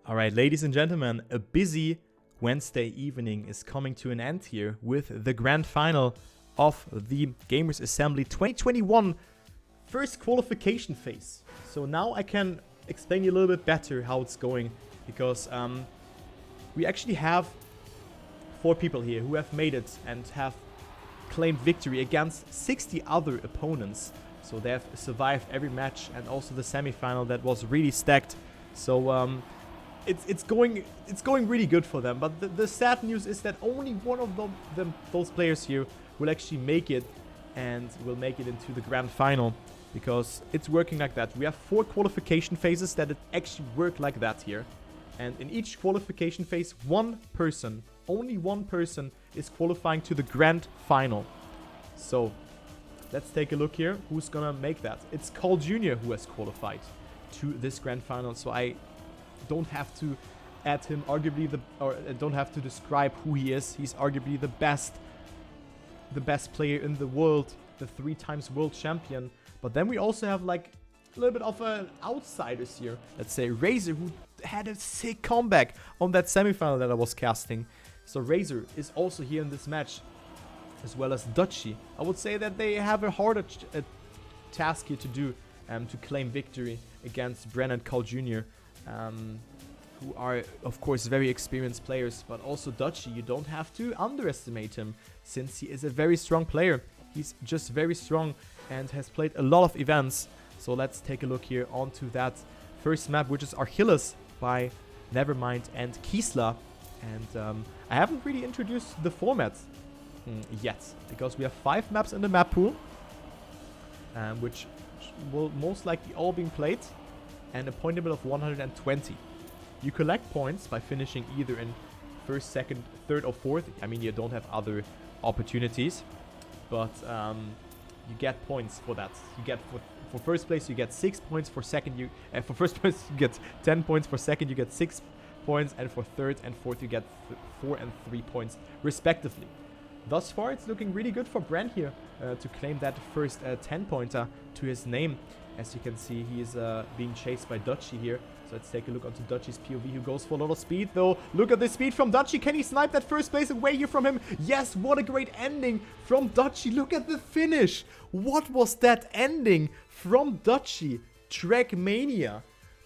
Alright, ladies and gentlemen, a busy Wednesday evening is coming to an end here with the grand final of the Gamers Assembly 2021 first qualification phase. So now I can explain you a little bit better how it's going, because we actually have 4 people here who have made it and have claimed victory against 60 other opponents. So they have survived every match and also the semi-final that was really stacked. So it's going really good for them. But the sad news is that only one of those players here will actually make it and will make it into the grand final, because it's working like that. We have 4 qualification phases that it actually work like that here. And in each qualification phase, only one person is qualifying to the grand final. So let's take a look here. Who's gonna make that? It's CarlJr who has qualified to this grand final. So I don't have to add him, I don't have to describe who he is. He's arguably the best player in the world, the 3 times world champion. But then we also have like a little bit of outsiders here. Let's say Razer, who had a sick comeback on that semifinal that I was casting. So Razer is also here in this match, as well as Dutchy. I would say that they have a harder task here to do, to claim victory against Bren and CarlJr, who are of course very experienced players. But also Dutchy, you don't have to underestimate him, since he is a very strong player. He's just very strong and has played a lot of events. So let's take a look here onto that first map, which is Achilles by Nevermind and Kiesler. And I haven't really introduced the format yet, because we have 5 maps in the map pool, which will most likely all be played, and a point limit of 120. You collect points by finishing either in 1st, 2nd, 3rd or 4th. I mean, you don't have other opportunities, but you get points for that. You get for first place you get 6 points, for second for first place you get 10 points, for second you get 6 points, and for 3rd and 4th you get 4 and 3 points respectively. Thus far it's looking really good for Bren here to claim that first 10 pointer to his name. As you can see, he is being chased by Dutchy here. So let's take a look onto Dutchy's POV, who goes for a lot of speed though. Look at the speed from Dutchy. Can he snipe that first place away here from him? Yes, what a great ending from Dutchy. Look at the finish. What was that ending from Dutchy? Trackmania.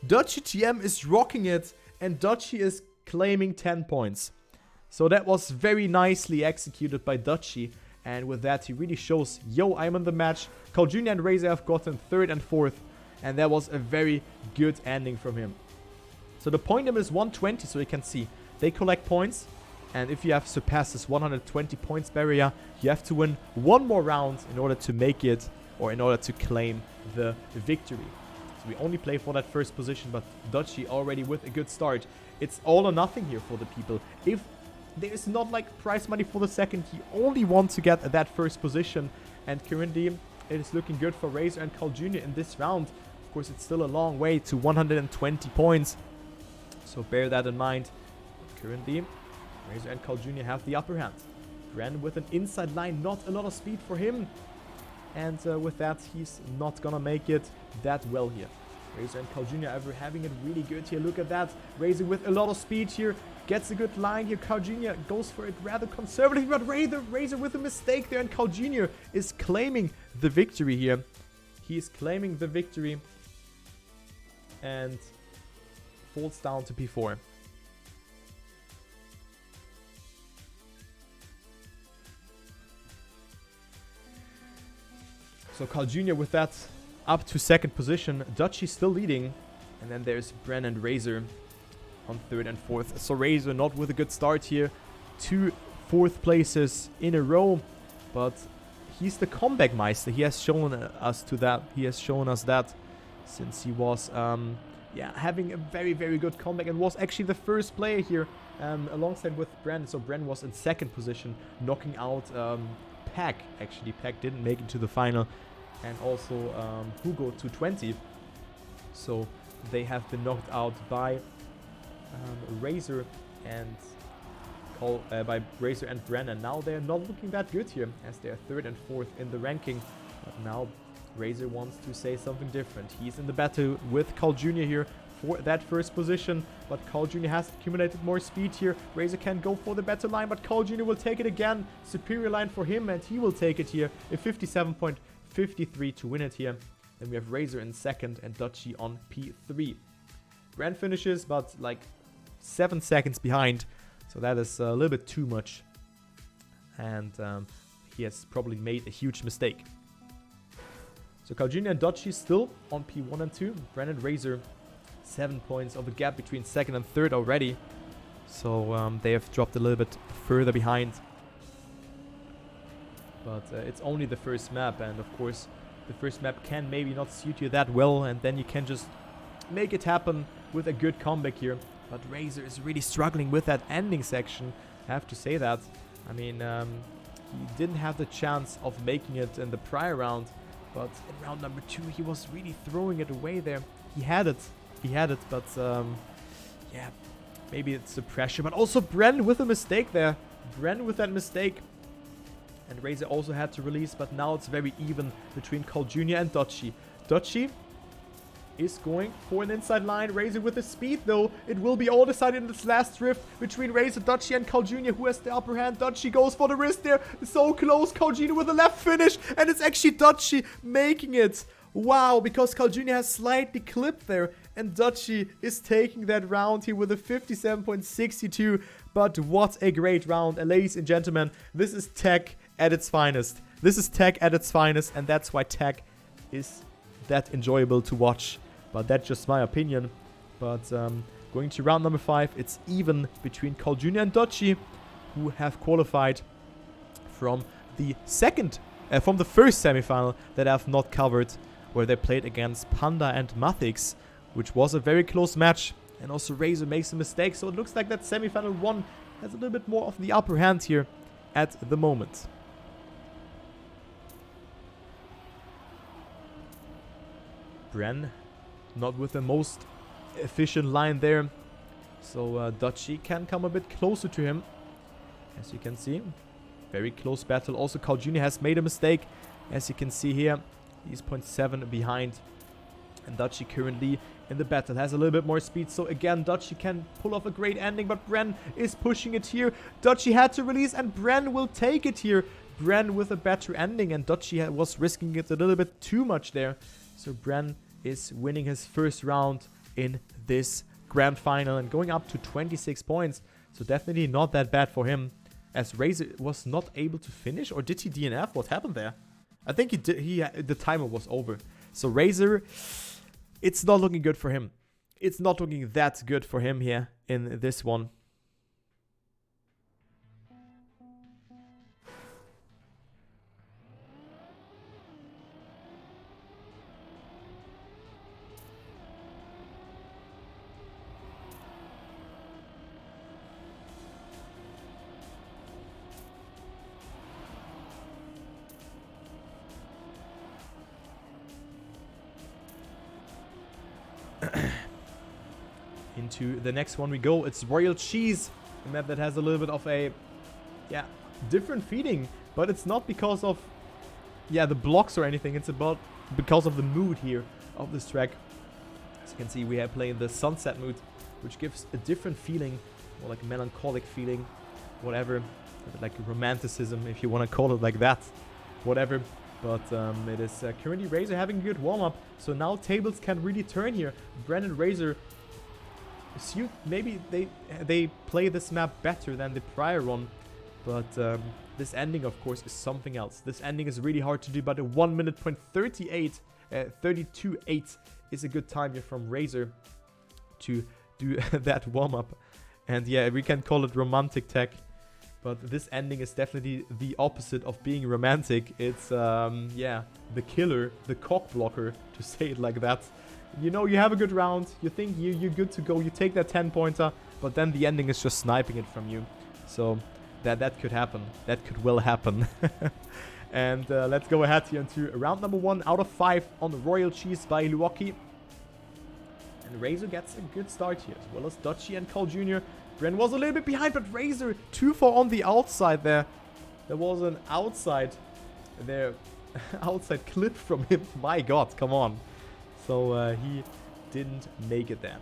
Dutchy TM is rocking it, and Dutchy is claiming 10 points. So that was very nicely executed by Dutchy. And with that, he really shows, yo, I'm in the match. CarlJr and Razer have gotten 3rd and 4th. And that was a very good ending from him. So the point limit is 120, so you can see they collect points. And if you have surpassed this 120 points barrier, you have to win 1 more round in order to make it, or in order to claim the victory. So we only play for that first position, but Dutchy already with a good start. It's all or nothing here for the people. If there's not like prize money for the second, he only wants to get that first position. And currently it is looking good for Razer and CarlJr in this round. Of course, it's still a long way to 120 points, so bear that in mind. Currently, Razer and CarlJr have the upper hand. Bren with an inside line, not a lot of speed for him. And with that, he's not gonna make it that well here. Razer and CarlJr are having it really good here. Look at that. Razer with a lot of speed here. Gets a good line here. CarlJr goes for it rather conservatively, but Razer with a mistake there, and CarlJr is claiming the victory here. He is claiming the victory and falls down to P4. So CarlJr with that up to 2nd position. Dutchy still leading. And then there's Bren and Razer on 3rd and 4th. So Razer not with a good start here. 2 4th places in a row. But he's the comeback meister. He has shown us that. He has shown us that since he was having a very, very good comeback, and was actually the first player here alongside with Bren. So Bren was in 2nd position, knocking out Pack. Actually, Pack didn't make it to the final. And also Hugo to 20. So they have been knocked out by Razer and Bren, and now they're not looking that good here, as they're 3rd and 4th in the ranking. But now Razer wants to say something different. He's in the battle with CarlJr here for that first position. But CarlJr has accumulated more speed here. Razer can go for the better line, but CarlJr will take it again. Superior line for him, and he will take it here. A 57.53 to win it here. Then we have Razer in second and Dutchy on P3. Bren finishes, but like 7 seconds behind. So that is a little bit too much. And he has probably made a huge mistake. So CarlJr and Dutchy still on P1 and 2. Bren and Razer, 7 points of a gap between second and third already. So they have dropped a little bit further behind. But it's only the first map, and of course the first map can maybe not suit you that well, and then you can just make it happen with a good comeback here. But Razer is really struggling with that ending section, I have to say that. I mean, he didn't have the chance of making it in the prior round, but in round number 2 he was really throwing it away there. He had it, but yeah, maybe it's the pressure. But also Bren with a mistake there. Bren with that mistake. And Razer also had to release, but now it's very even between CarlJr and Dutchy. Dutchy is going for an inside line. Razer with the speed though. It will be all decided in this last drift between Razer, Dutchy and CarlJr. Who has the upper hand? Dutchy goes for the wrist there. So close. CarlJr with a left finish. And it's actually Dutchy making it. Wow, because CarlJr has slightly clipped there. And Dutchy is taking that round here with a 57.62. But what a great round. And ladies and gentlemen, this is tech at its finest. This is tech at its finest. And that's why tech is that enjoyable to watch. But that's just my opinion. But going to round number 5, it's even between CarlJr and Dutchy, who have qualified from the first semifinal that I've not covered, where they played against Panda and Mathix, which was a very close match. And also Razer makes a mistake, so it looks like that semifinal 1 has a little bit more of the upper hand here at the moment. Bren not with the most efficient line there. So Dutchy can come a bit closer to him. As you can see. Very close battle. Also CarlJr has made a mistake. As you can see here. He's 0.7 behind. And Dutchy currently in the battle has a little bit more speed. So again, Dutchy can pull off a great ending. But Bren is pushing it here. Dutchy had to release and Bren will take it here. Bren with a better ending. And Dutchy was risking it a little bit too much there. So Bren is winning his first round in this grand final and going up to 26 points. So definitely not that bad for him, as Razer was not able to finish. Or did he DNF? What happened there? I think he did. The timer was over. So Razer, it's not looking good for him. It's not looking that good for him here in this one. Into the next one we go. It's Royal Cheese, a map that has a little bit of a different feeling, but it's not because of the blocks or anything. It's because of the mood here of this track. As you can see, we are playing the sunset mood, which gives a different feeling, more like a melancholic feeling, whatever, like romanticism if you want to call it like that, whatever. But it is currently Razer having a good warm-up, so now tables can really turn here. Bren and Razer, maybe they play this map better than the prior one, but this ending, of course, is something else. This ending is really hard to do, but a 1 minute point 32.8 is a good time here from Razer to do that warm-up. And yeah, we can call it romantic tech. But this ending is definitely the opposite of being romantic. It's, the killer, the cock blocker, to say it like that. You know, you have a good round, you think you're good to go, you take that 10-pointer, but then the ending is just sniping it from you. So that could happen. That could well happen. And let's go ahead here into round number 1 out of 5 on Royal Cheese by Luoki. And Razer gets a good start here, as well as Dutchy and CarlJr. Bren was a little bit behind, but Razer 2-4 on the outside there. There was an outside clip from him. My god, come on. So he didn't make it there.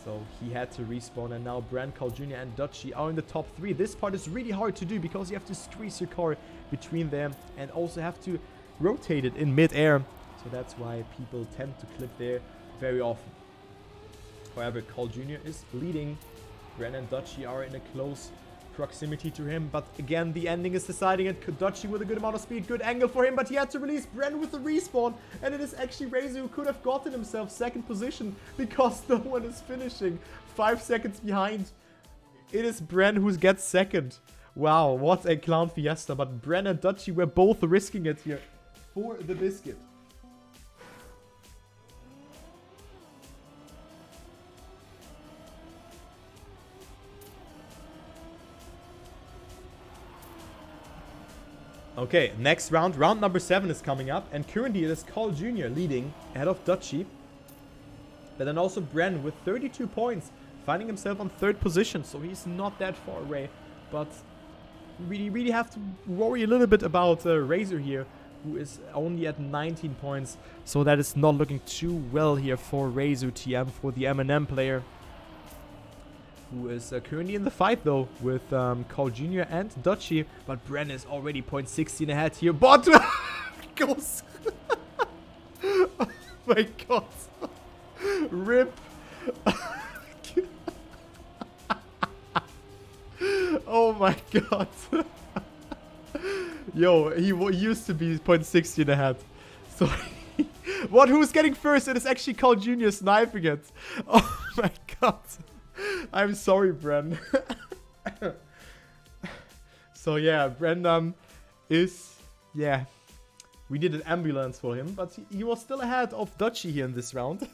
So he had to respawn, and now Bren, CarlJr, and Dutchy are in the top 3. This part is really hard to do because you have to squeeze your car between them and also have to rotate it in mid-air. So that's why people tend to clip there very often. However, CarlJr is leading. Bren and Dutchy are in a close proximity to him, but again the ending is deciding it. Dutchy with a good amount of speed, good angle for him, but he had to release Bren with the respawn, and it is actually Razer who could have gotten himself second position because no one is finishing 5 seconds behind. It is Bren who gets second. Wow, what a clown fiesta, but Bren and Dutchy were both risking it here for the biscuit. Okay, next round. Round number 7 is coming up. And currently it is CarlJr leading ahead of Dutchy. But then also Bren with 32 points. Finding himself on 3rd position. So he's not that far away. But we really have to worry a little bit about Razer here. Who is only at 19 points. So that is not looking too well here for Razer TM. For the M&M player. Who is currently in the fight though with CarlJr and Dutchy, but Bren is already 0.16 ahead here. But goes. Oh my god! Rip! Oh my god! Yo, he used to be 0.16 ahead. So what? Who's getting first? It is actually CarlJr sniping it. Oh my god! I'm sorry, Bren. So yeah, Bren is, yeah, we did an ambulance for him, but he was still ahead of Dutchy here in this round.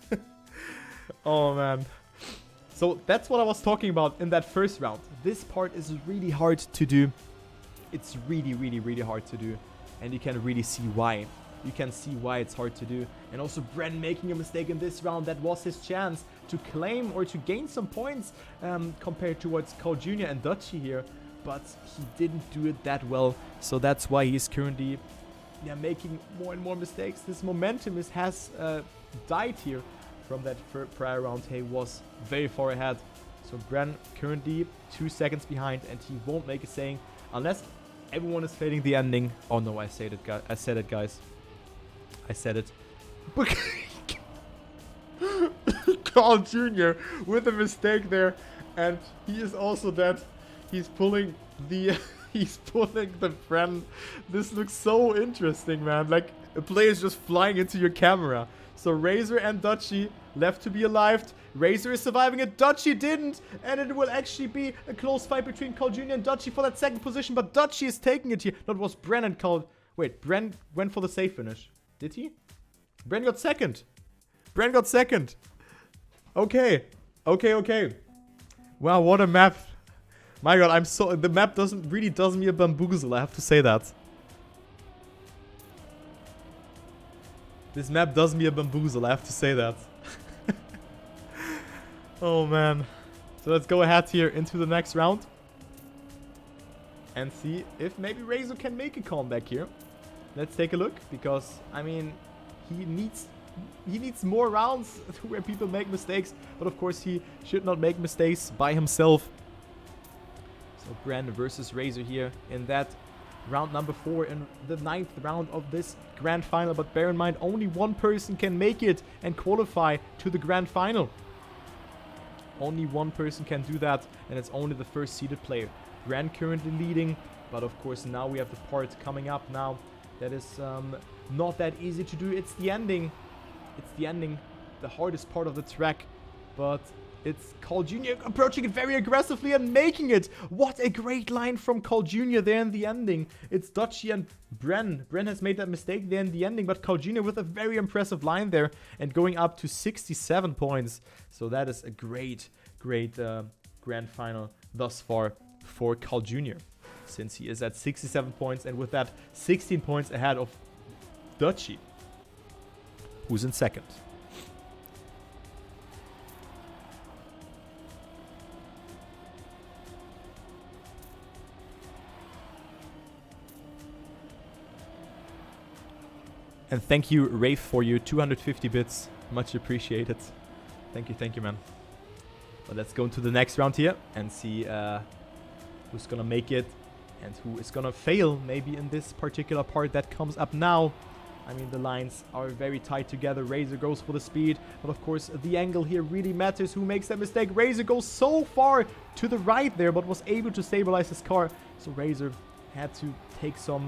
Oh man. So that's what I was talking about in that first round. This part is really hard to do. It's really hard to do, and you can really see why. You can see why it's hard to do. And also Bren making a mistake in this round. That was his chance to claim or to gain some points compared towards CarlJr and Dutchy here. But he didn't do it that well. So that's why he's currently making more and more mistakes. This momentum has died here from that prior round. He was very far ahead. So Bren currently 2 seconds behind, and he won't make a saying unless everyone is fading the ending. Oh no, I said it, guys. I said it. CarlJr with a mistake there, and he is also dead. He's pulling the Bren. This looks so interesting, man. Like a player is just flying into your camera. So Razer and Dutchy left to be alive. Razer is surviving it. Dutchy didn't, and it will actually be a close fight between CarlJr and Dutchy for that second position. But Dutchy is taking it here. That was Bren and Carl. Wait, Bren went for the safe finish. Did he? Bren got second. Bren got second. Okay. Wow, what a map. My god, the map really does me a bamboozle, I have to say that. This map does me a bamboozle, I have to say that. Oh man. So let's go ahead here into the next round. And see if maybe Razer can make a comeback here. Let's take a look, because, I mean, he needs more rounds where people make mistakes. But of course, he should not make mistakes by himself. So Bren versus Razer here in that round number 4 in the 9th round of this grand final. But bear in mind, only one person can make it and qualify to the grand final. Only one person can do that, and it's only the first seeded player. Bren currently leading, but of course now we have the part coming up now that is not that easy to do. It's the ending. It's the ending, the hardest part of the track. But it's CarlJr approaching it very aggressively and making it. What a great line from CarlJr there in the ending. It's Dutchy and Bren. Bren has made that mistake there in the ending, but CarlJr with a very impressive line there and going up to 67 points. So that is a great grand final thus far for CarlJr, since he is at 67 points and with that 16 points ahead of Dutchy, who's in second. And thank you, Rafe, for your 250 bits. Much appreciated. Thank you, man. But let's go into the next round here and see who's gonna make it and who is gonna fail maybe in this particular part that comes up now. I mean, the lines are very tight together. Razer goes for the speed, but of course the angle here really matters. Who makes that mistake? Razer goes so far to the right there, but was able to stabilize his car. So Razer had to take some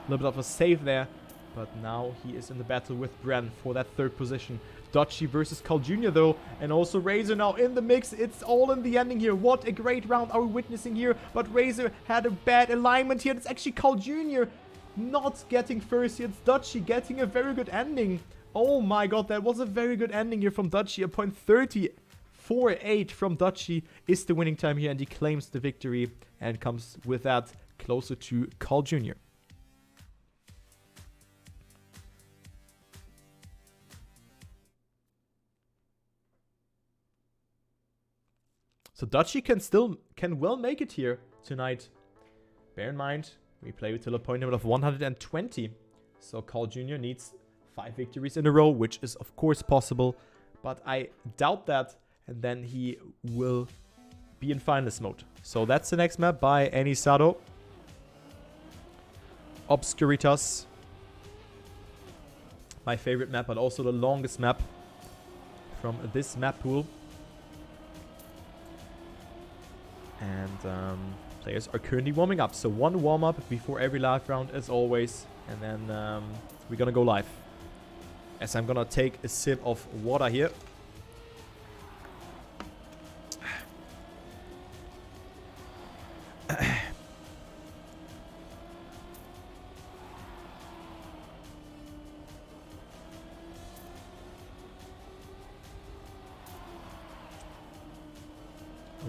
little bit of a save there. But now he is in the battle with Bren for that third position. Dutchy versus CarlJr though, and also Razer now in the mix. It's all in the ending here. What a great round are we witnessing here. But Razer had a bad alignment here. It's actually CarlJr not getting first here. It's Dutchy getting a very good ending. Oh my god, that was a very good ending here from Dutchy. A point 34.8 from Dutchy is the winning time here, and he claims the victory and comes with that closer to CarlJr. So Dutchy can well make it here tonight. Bear in mind, we play till a point limit of 120. So CarlJr needs 5 victories in a row, which is of course possible. But I doubt that, and then he will be in finalist mode. So that's the next map by Anisado. Obscuritas. My favorite map, but also the longest map from this map pool. And players are currently warming up. So one warm-up before every live round as always. And then we're gonna go live. As I'm gonna take a sip of water here.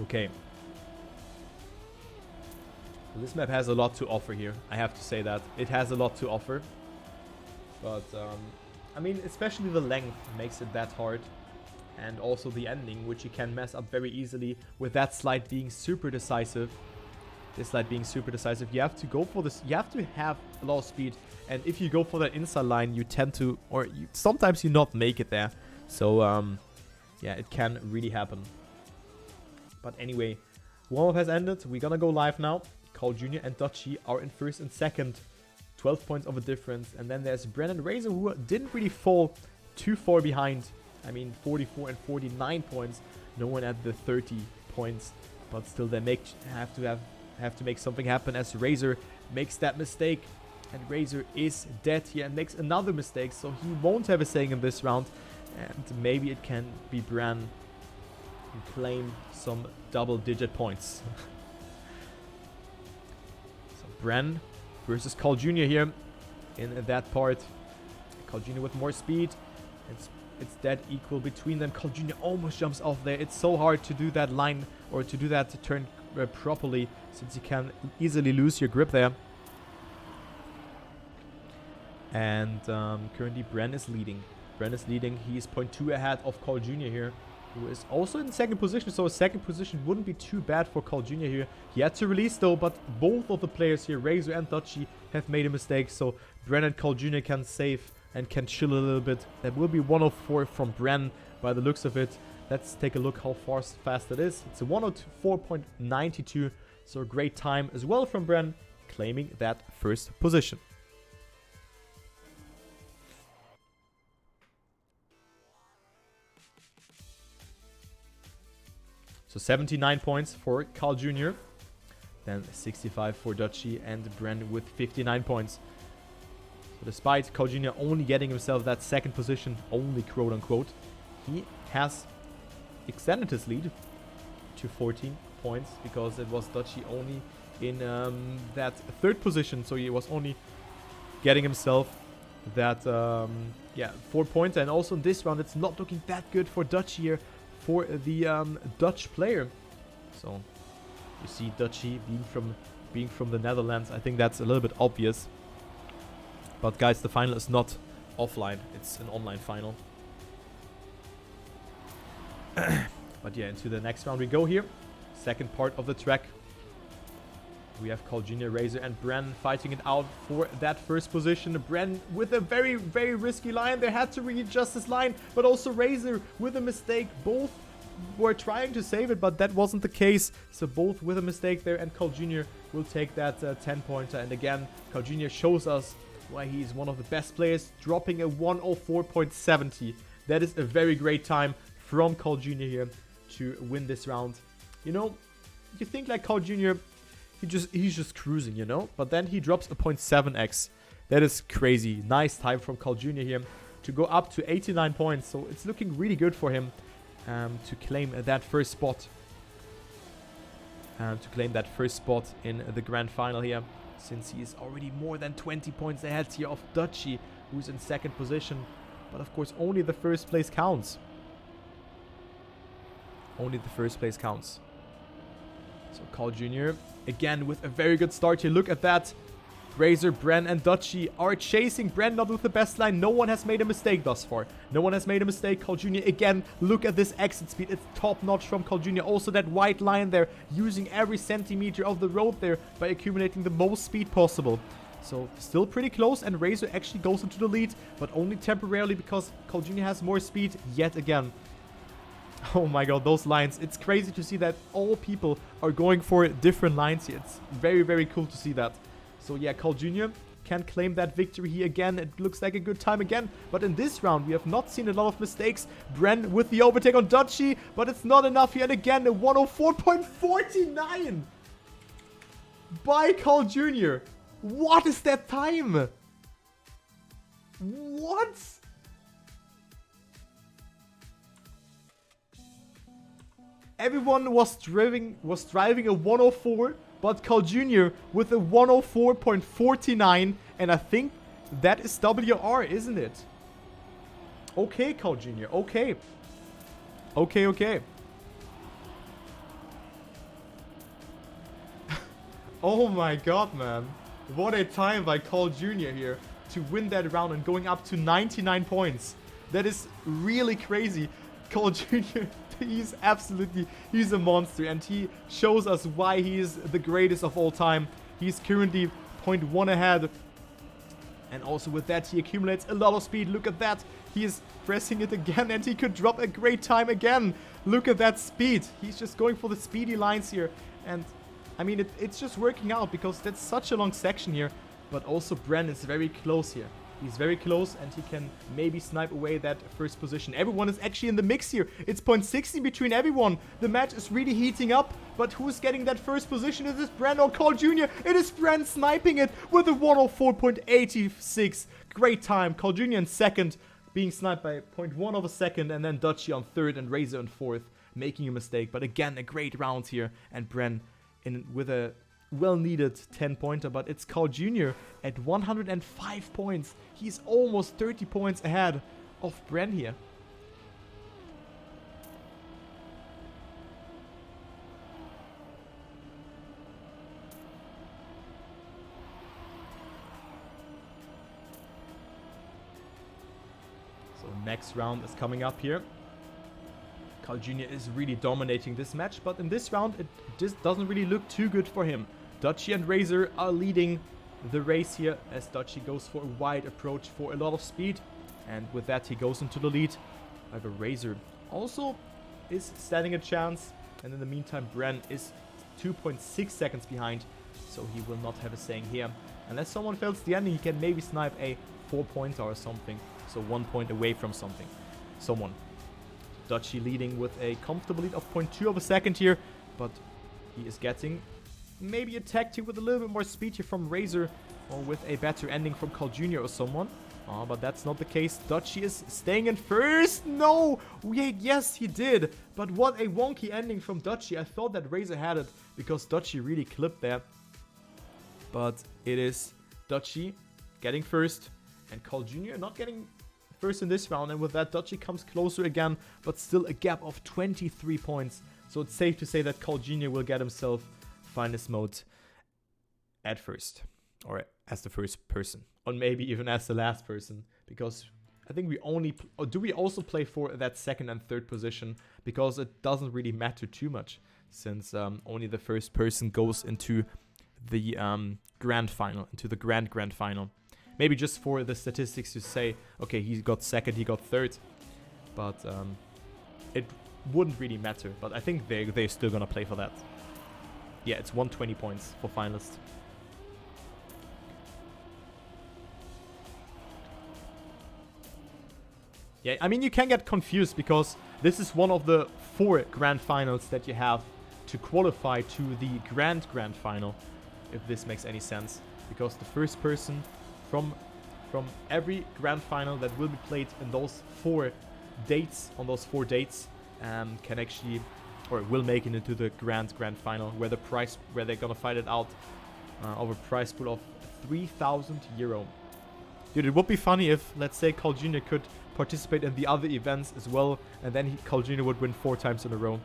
Okay. This map has a lot to offer here. I have to say that. It has a lot to offer. But, I mean, especially the length makes it that hard. And also the ending, which you can mess up very easily with that slide being super decisive. This slide being super decisive. You have to go for this. You have to have a lot of speed. And if you go for that inside line, you tend to, or sometimes you not make it there. So, yeah, it can really happen. But anyway, warm-up has ended. We're gonna go live now. CarlJr and Dutchy are in first and second. 12 points of a difference. And then there's Bren and Razer, who didn't really fall too far behind. I mean, 44 and 49 points. No one at the 30 points. But still, they have to make something happen as Razer makes that mistake. And Razer is dead here and makes another mistake. So he won't have a saying in this round. And maybe it can be Bren who claim some double-digit points. So Bren versus CarlJr here in that part. CarlJr with more speed. It's dead equal between them. CarlJr almost jumps off there. It's so hard to do that line or to do that turn properly, since you can easily lose your grip there. And currently Bren is leading. He is 0.2 ahead of CarlJr here, who is also in second position. So a second position wouldn't be too bad for CarlJr here. He had to release though, but both of the players here, Razer and Dutchy, have made a mistake. So Bren and CarlJr can save and can chill a little bit. That will be 104 from Bren by the looks of it. Let's take a look how fast it is. It's a 104.92. So a great time as well from Bren, claiming that first position. So 79 points for CarlJr. Then 65 for Dutchy and Bren with 59 points. So despite CarlJr only getting himself that second position, only quote unquote, he has extended his lead to 14 points, because it was Dutchy only in that third position. So he was only getting himself that 4 points. And also in this round, it's not looking that good for Dutchy here, for the Dutch player. So you see Dutchy being from the Netherlands. I think that's a little bit obvious. But guys, the final is not offline. It's an online final. But yeah, into the next round we go here. Second part of the track. We have CarlJr, Razer, and Bren fighting it out for that first position. Bren with a very, very risky line. They had to readjust this line, but also Razer with a mistake. Both were trying to save it, but that wasn't the case. So both with a mistake there, and CarlJr will take that 10-pointer. And again, CarlJr shows us why he's one of the best players, dropping a 104.70. That is a very great time from CarlJr here to win this round. You know, you think like CarlJr, he's just cruising, you know? But then he drops a 0.7x. That is crazy. Nice time from CarlJr here to go up to 89 points. So it's looking really good for him to claim that first spot. In the grand final here, since he is already more than 20 points ahead here of Dutchy, who's in second position. But of course, only the first place counts. Only the first place counts. So CarlJr, again, with a very good start here. Look at that. Razer, Bren, and Dutchy are chasing Bren, not with the best line. No one has made a mistake thus far. No one has made a mistake. CarlJr, again, look at this exit speed. It's top-notch from CarlJr. Also, that white line there, using every centimeter of the road there by accumulating the most speed possible. So, still pretty close, and Razer actually goes into the lead, but only temporarily because CarlJr has more speed yet again. Oh my god, those lines. It's crazy to see that all people are going for different lines here. It's very, very cool to see that. So yeah, CarlJr can claim that victory here again. It looks like a good time again. But in this round, we have not seen a lot of mistakes. Bren with the overtake on Dutchy, but it's not enough here. And again, a 104.49 by CarlJr. What is that time? What? Everyone was driving a 104, but CarlJr with a 104.49, and I think that is WR, isn't it? Okay, CarlJr, okay. Okay. Oh my god, man. What a time by CarlJr here to win that round and going up to 99 points. That is really crazy. CarlJr, he's a monster, and he shows us why he is the greatest of all time. He's currently 0.1 ahead, and also with that he accumulates a lot of speed. Look at that, he is pressing it again, and he could drop a great time again. Look at that speed. He's just going for the speedy lines here, and I mean it's just working out because that's such a long section here. But also Bren is very close here. He's very close, and he can maybe snipe away that first position. Everyone is actually in the mix here. It's 0.60 between everyone. The match is really heating up. But who's getting that first position? Is this Bren or CarlJr? It is Bren sniping it with a 104.86. Great time. CarlJr in second, being sniped by 0.1 of a second. And then Dutchy on third and Razer on fourth, making a mistake. But again, a great round here. And Bren with a well-needed 10-pointer, but it's CarlJr at 105 points. He's almost 30 points ahead of Bren here. So next round is coming up here. CarlJr is really dominating this match, but in this round it just doesn't really look too good for him. Dutchy and Razer are leading the race here as Dutchy goes for a wide approach for a lot of speed, and with that he goes into the lead. However, Razer also is standing a chance, and in the meantime Bren is 2.6 seconds behind, so he will not have a saying here. Unless someone fails the ending, he can maybe snipe a 4-pointer or something, so 1 point away from someone. Dutchy leading with a comfortable lead of 0.2 of a second here, but he is getting maybe attacked here with a little bit more speed here from Razer, or with a better ending from CarlJr or someone. But that's not the case. Dutchy is staying in first. No! Wait, yes, he did. But what a wonky ending from Dutchy. I thought that Razer had it because Dutchy really clipped there. But it is Dutchy getting first, and CarlJr not getting first in this round. And with that, Dutchy comes closer again, but still a gap of 23 points. So it's safe to say that CarlJr will get himself finest mode at first, or as the first person, or maybe even as the last person, because I think we only or do we also play for that second and third position, because it doesn't really matter too much, since only the first person goes into the grand final, into the grand final. Maybe just for the statistics to say, okay, he got second, he got third. But it wouldn't really matter. But I think they're still gonna play for that. Yeah, it's 120 points for finalists. Yeah, I mean, you can get confused because this is one of the 4 grand finals that you have to qualify to the grand final, if this makes any sense. Because the first person from every grand final that will be played in those 4 dates, on those 4 dates, can actually, or will make it into the grand final, where they're gonna fight it out of a prize pool of €3,000. Dude, it would be funny if, let's say, CarlJr could participate in the other events as well, and then CarlJr would win 4 times in a row.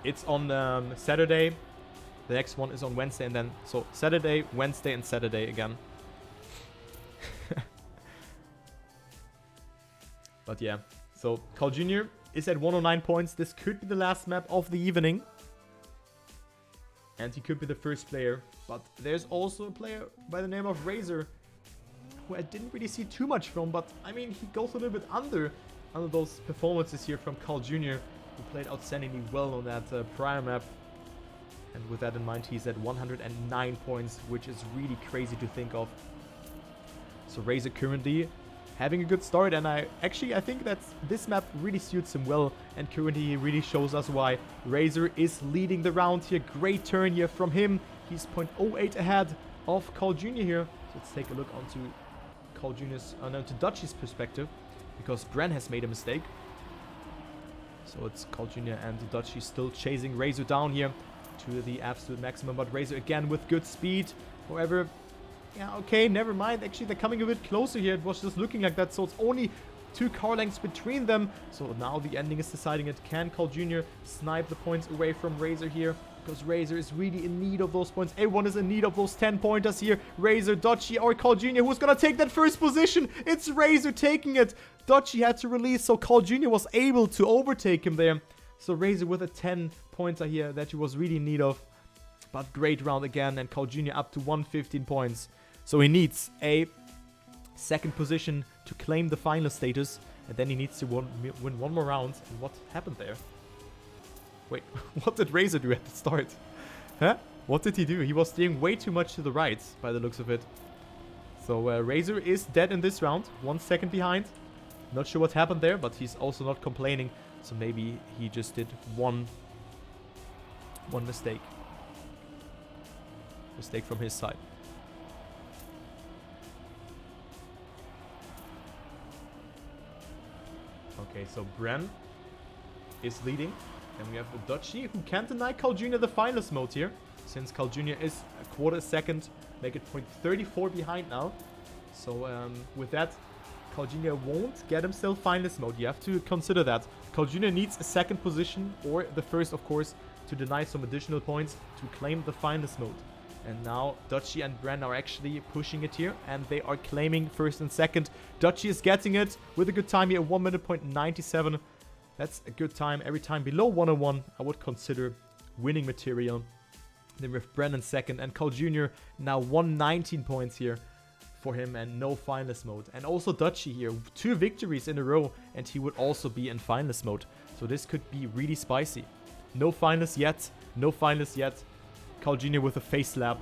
It's on Saturday. The next one is on Wednesday, and then so Saturday, Wednesday, and Saturday again. But yeah, so CarlJr is at 109 points. This could be the last map of the evening. And he could be the first player. But there's also a player by the name of Razer, who I didn't really see too much from. But I mean, he goes a little bit under those performances here from CarlJr, who played outstandingly well on that prior map. And with that in mind, he's at 109 points, which is really crazy to think of. So Razer currently having a good start, and I think that this map really suits him well, and currently he really shows us why. Razer is leading the round here. Great turn here from him. He's 0.08 ahead of CarlJr here. So let's take a look onto CarlJr's, to Dutchy's perspective, because Bren has made a mistake. So it's CarlJr and Dutchy still chasing Razer down here to the absolute maximum, but Razer again with good speed. However, yeah, okay, never mind. Actually, they're coming a bit closer here. It was just looking like that, so it's only 2 car lengths between them. So now the ending is deciding it. Can CarlJr snipe the points away from Razer here? Because Razer is really in need of those points. Everyone is in need of those 10 pointers here. Razer, Dutchy, or CarlJr. Who's gonna take that first position? It's Razer taking it. Dutchy had to release, so CarlJr was able to overtake him there. So Razer with a 10 pointer here that he was really in need of. But great round again, and CarlJr up to 115 points. So he needs a second position to claim the final status, and then he needs to win 1 more round. And what happened there? Wait, what did Razer do at the start? Huh? What did he do? He was steering way too much to the right, by the looks of it. So Razer is dead in this round, 1 second behind. Not sure what happened there, but he's also not complaining. So maybe he just did one mistake. Mistake from his side. Okay, so Bren is leading. And we have Dutchy, who can't deny CarlJr the finalist mode here. Since CarlJr is a quarter second, make it 0.34 behind now. So with that, CarlJr won't get himself finalist mode. You have to consider that. CarlJr needs a second position, or the first, of course, to deny some additional points to claim the finalist mode. And now Dutchy and Bren are actually pushing it here, and they are claiming first and second. Dutchy is getting it with a good time here, 1 minute 0.97. That's a good time. Every time below 101, I would consider winning material. Then we have Bren in second, and CarlJr now 119 points here for him, and no finalist mode. And also Dutchy here, 2 victories in a row, and he would also be in finalist mode. So this could be really spicy. No finalist yet. No finalist yet. CarlJr with a face slap.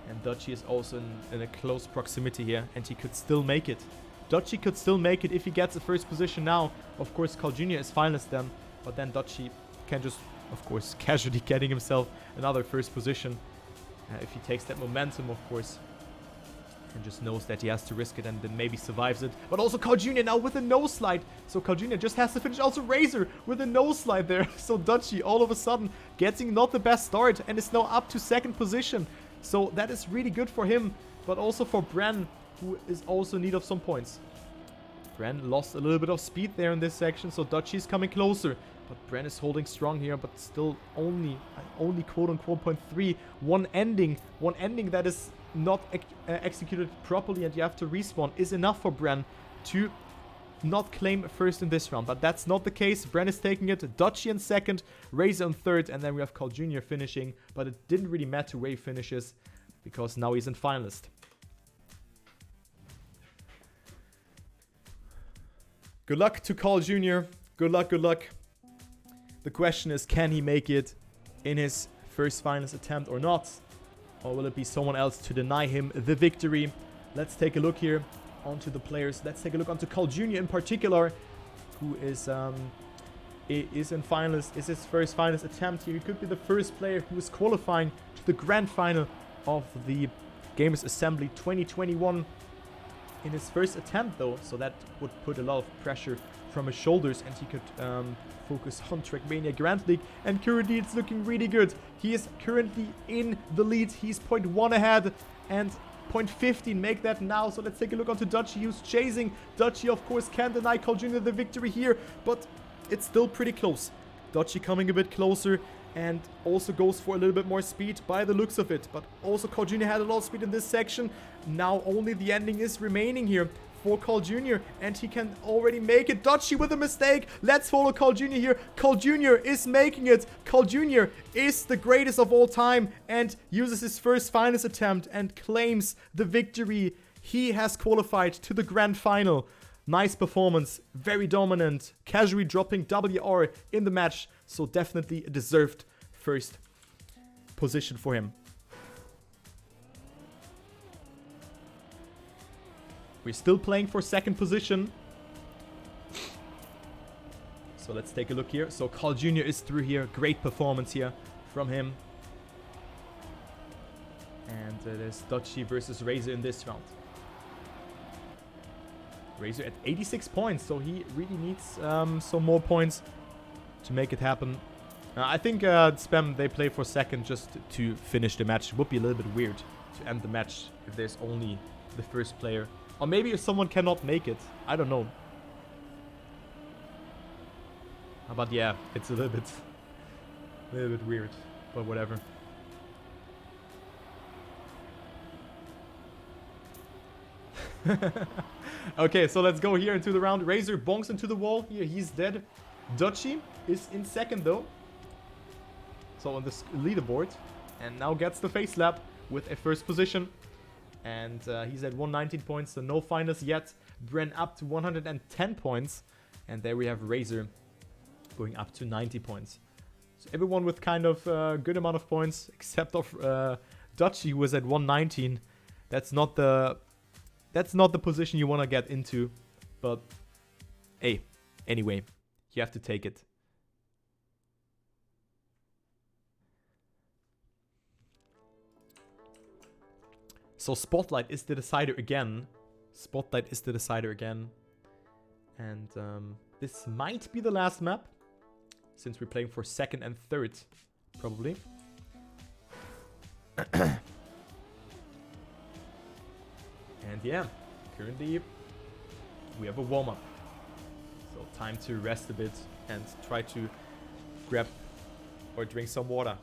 And Dutchy is also in a close proximity here, and he could still make it. Dutchy could still make it if he gets the first position now. Of course, CarlJr is finalist then, but then Dutchy can just, of course, casually getting himself another first position. If he takes that momentum, of course, and just knows that he has to risk it and then maybe survives it. But also CarlJr now with a nose slide. So CarlJr just has to finish. Also Razer with a nose slide there. So Dutchy all of a sudden getting not the best start and is now up to second position. So that is really good for him, but also for Bren, who is also in need of some points. Bren lost a little bit of speed there in this section, so Dutchy is coming closer. But Bren is holding strong here, but still only quote-unquote 0.3. One ending that is not executed properly, and you have to respawn, is enough for Bren to not claim first in this round. But that's not the case. Bren is taking it. Dutchy in second. Razer in third. And then we have CarlJr finishing. But it didn't really matter where he finishes, because now he's in finalist. Good luck to CarlJr. Good luck, good luck. The question is, can he make it in his first finalist attempt or not? Or will it be someone else to deny him the victory? Let's take a look here onto the players. Let's take a look onto CarlJr in particular, who is in finalist. Is his first finalist attempt here. He could be the first player who is qualifying to the grand final of the Gamers Assembly 2021 in his first attempt, though. So that would put a lot of pressure from his shoulders, and he could focus on Trackmania Grand League. And currently it's looking really good. He is currently in the lead. He's 0.1 ahead and 0.15 make that now. So let's take a look onto Dutchy, who's chasing. Dutchy, of course, can't deny CarlJr the victory here, but it's still pretty close. Dutchy coming a bit closer and also goes for a little bit more speed by the looks of it. But also CarlJr had a lot of speed in this section. Now only the ending is remaining here for CarlJr, and he can already make it. Dutchy with a mistake. Let's follow CarlJr here. CarlJr is making it. CarlJr is the greatest of all time and uses his first finals attempt and claims the victory. He has qualified to the grand final. Nice performance, very dominant, casually dropping WR in the match, so definitely a deserved first position for him. We're still playing for second position. So let's take a look here. So CarlJr is through here. Great performance here from him. And there's Dutchy versus Razer in this round. Razer at 86 points, so he really needs some more points to make it happen. I think Spam, they play for second just to finish the match. It would be a little bit weird to end the match if there's only the first player. Or maybe if someone cannot make it. I don't know. But yeah, it's a little bit weird. But whatever. Okay, so let's go here into the round. Razer bonks into the wall. Here, he's dead. Dutchy is in second though. So on this leaderboard. And now gets the face slap with a first position. And he's at 119 points, so no finals yet. Bren up to 110 points. And there we have Razer going up to 90 points. So everyone with kind of a good amount of points, except of Dutchy, who was at 119. That's not the position you want to get into. But hey, anyway, you have to take it. So Spotlight is the decider again. Spotlight is the decider again. And this might be the last map, since we're playing for second and third, probably. And yeah, currently we have a warm-up. So time to rest a bit and try to grab or drink some water.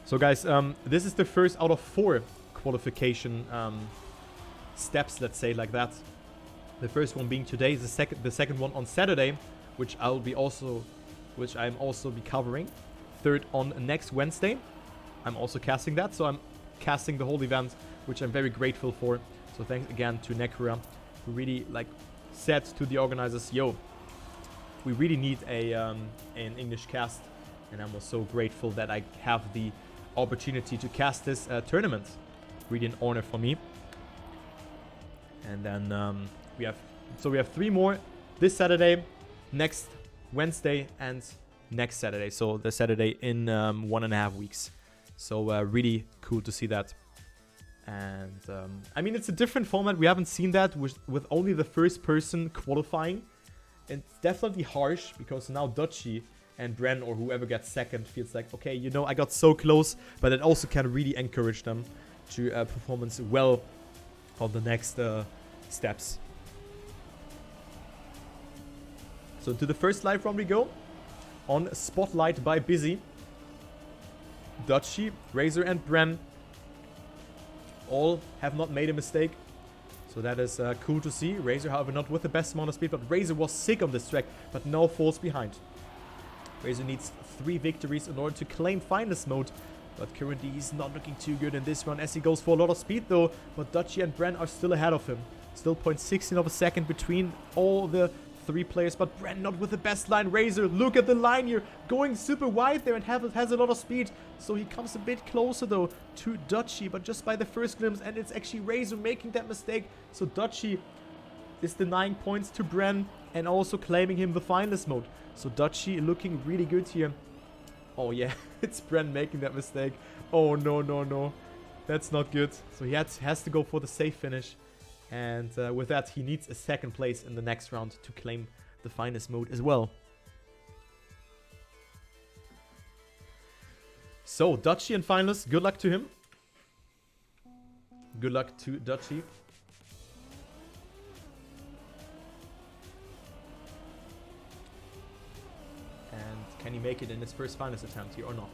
So guys, this is the first out of 4 qualification steps, let's say like that. The first one being today, the second one on Saturday, which I'm also be covering. Third on next Wednesday. I'm also casting that, so I'm casting the whole event, which I'm very grateful for. So thanks again to Nekrua, who really said to the organizers, yo, we really need an English cast, and I'm also so grateful that I have the opportunity to cast this tournament. Really an honor for me. And then we have 3 more this Saturday, next Wednesday, and next Saturday. So the Saturday in 1.5 weeks. So really cool to see that. And I mean, it's a different format. We haven't seen that with only the first person qualifying. It's definitely harsh because now Dutchy and Bren or whoever gets second feels like, okay, you know, I got so close, but it also can really encourage them to performance well on the next steps. So to the first live round we go on Spotlight by Busy. Dutchy, Razer and Bren All have not made a mistake. So that is cool to see. Razer, however, not with the best amount of speed, but Razer was sick on this track, but no falls behind. Razer needs 3 victories in order to claim finalist mode, but currently he's not looking too good in this run as he goes for a lot of speed though, but Dutchy and Bren are still ahead of him. Still 0.16 of a second between all the 3 players, but Bren not with the best line. Razer, look at the line here, going super wide there and has a lot of speed. So he comes a bit closer though to Dutchy, but just by the first glimpse, and it's actually Razer making that mistake. So Dutchy is denying points to Bren and also claiming him the finalist mode. So Dutchy looking really good here. Oh yeah, it's Bren making that mistake. Oh no, no, no. That's not good. So he has to go for the safe finish. And with that, he needs a 2nd place in the next round to claim the finalist mode as well. So, Dutchy and finalist, good luck to him. Good luck to Dutchy. And can he make it in his first finalist attempt here or not?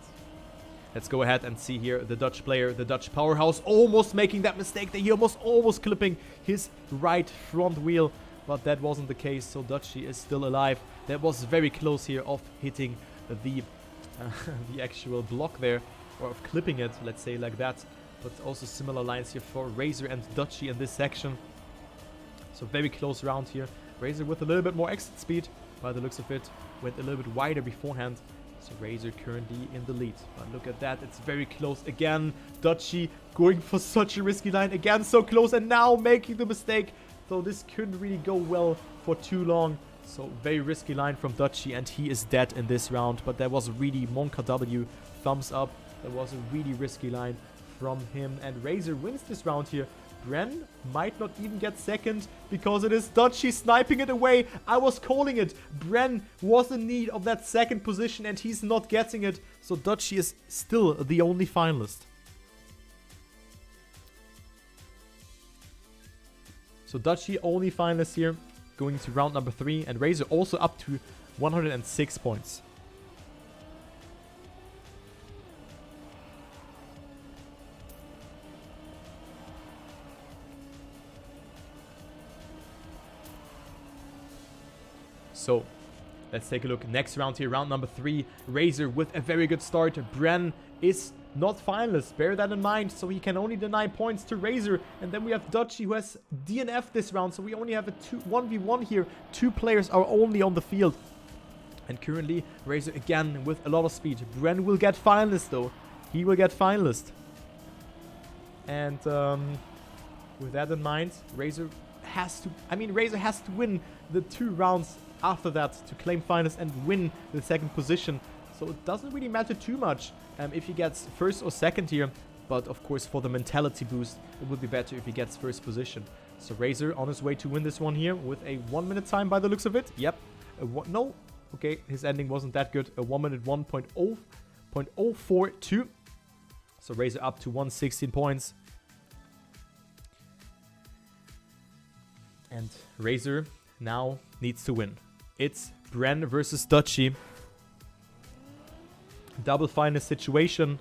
Let's go ahead and see here the Dutch player, the Dutch powerhouse, almost making that mistake there. He almost clipping his right front wheel, but that wasn't the case. So Dutchy is still alive. That was very close here of hitting the actual block there, or of clipping it, let's say like that. But also similar lines here for Razer and Dutchy in this section. So very close round here. Razer with a little bit more exit speed by the looks of it. Went a little bit wider beforehand. So Razer currently in the lead. But look at that, it's very close again. Dutchy going for such a risky line. Again, so close, and now making the mistake. So this couldn't really go well for too long. So very risky line from Dutchy, and he is dead in this round. But that was really Monka W. Thumbs up. That was a really risky line from him. And Razer wins this round here. Bren might not even get 2nd because it is Dutchy sniping it away. I was calling it. Bren was in need of that 2nd position and he's not getting it. So Dutchy is still the only finalist. So Dutchy only finalist here, going to round number 3. And Razer also up to 106 points. So, let's take a look. Next round here, round number 3. Razer with a very good start. Bren is not finalist. Bear that in mind. So he can only deny points to Razer. And then we have Dutchy who has DNF this round. So we only have a 1v1 here. 2 players are only on the field. And currently, Razer again with a lot of speed. Bren will get finalist though. He will get finalist. And with that in mind, Razer has to win the 2 rounds after that to claim finalist and win the 2nd position. So it doesn't really matter too much if he gets 1st or 2nd here. But of course, for the mentality boost, it would be better if he gets 1st position. So Razer on his way to win this one here with a 1 minute time by the looks of it. Yep. No. Okay, his ending wasn't that good. A 1 minute 1.042. So Razer up to 116 points. And Razer now needs to win. It's Bren versus Dutchy. Double finalist situation.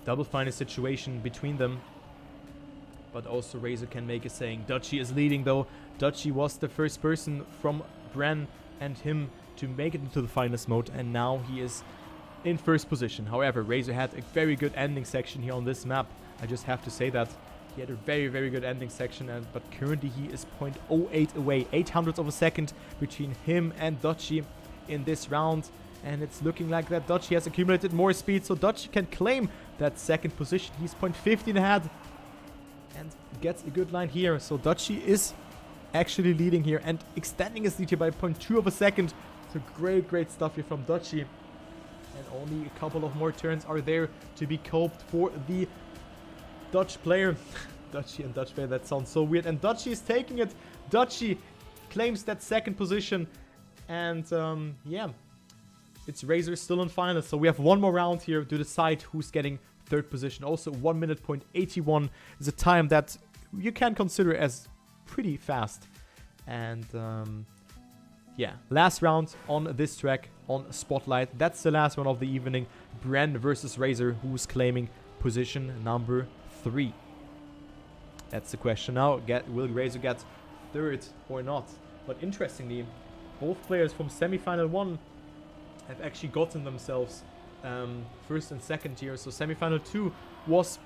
Double finalist situation between them. But also Razer can make a saying. Dutchy is leading though. Dutchy was the first person from Bren and him to make it into the finalist mode. And now he is in 1st position. However, Razer had a very good ending section here on this map. I just have to say that. He had a very, very good ending section, but currently he is 0.08 away. 800ths of a second between him and Dutchy in this round. And it's looking like that Dutchy has accumulated more speed, so Dutchy can claim that 2nd position. He's 0.15 ahead and gets a good line here. So Dutchy is actually leading here and extending his lead here by 0.2 of a second. So great, great stuff here from Dutchy. And only a couple of more turns are there to be coped for the Dutch player. Dutchy and Dutch player, that sounds so weird. And Dutchy is taking it. Dutchy claims that 2nd position. And yeah, it's Razer still in final. So we have 1 more round here to decide who's getting 3rd position. Also 1 minute 0.81 is a time that you can consider as pretty fast. And yeah, last round on this track on Spotlight. That's the last one of the evening. Bren versus Razer, who's claiming position number 3. That's the question now. Will Razer get third or not? But interestingly, both players from semifinal 1 have actually gotten themselves first and second here. So semifinal 2 was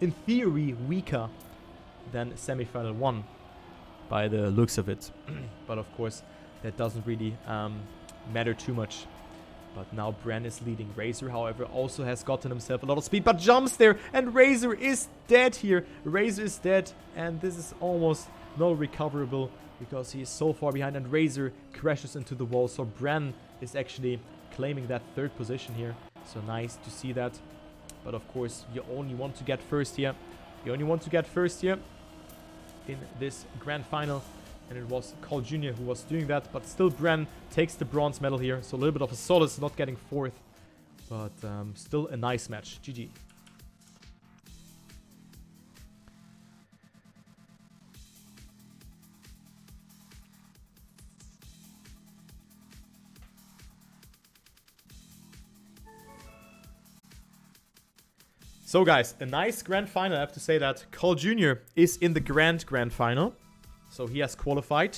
in theory weaker than semifinal 1 by the looks of it. But of course, that doesn't really matter too much. But now Bren is leading. Razer, however, also has gotten himself a lot of speed, but jumps there, and Razer is dead here. Razer is dead, and this is almost not recoverable because he is so far behind, and Razer crashes into the wall. So Bren is actually claiming that third position here. So nice to see that. But of course, you only want to get first here. You only want to get first here in this grand final. And it was CarlJr who was doing that. But still, Bren takes the bronze medal here. So a little bit of a solace not getting fourth. But still a nice match. GG. So guys, a nice grand final. I have to say that CarlJr is in the grand final. So he has qualified.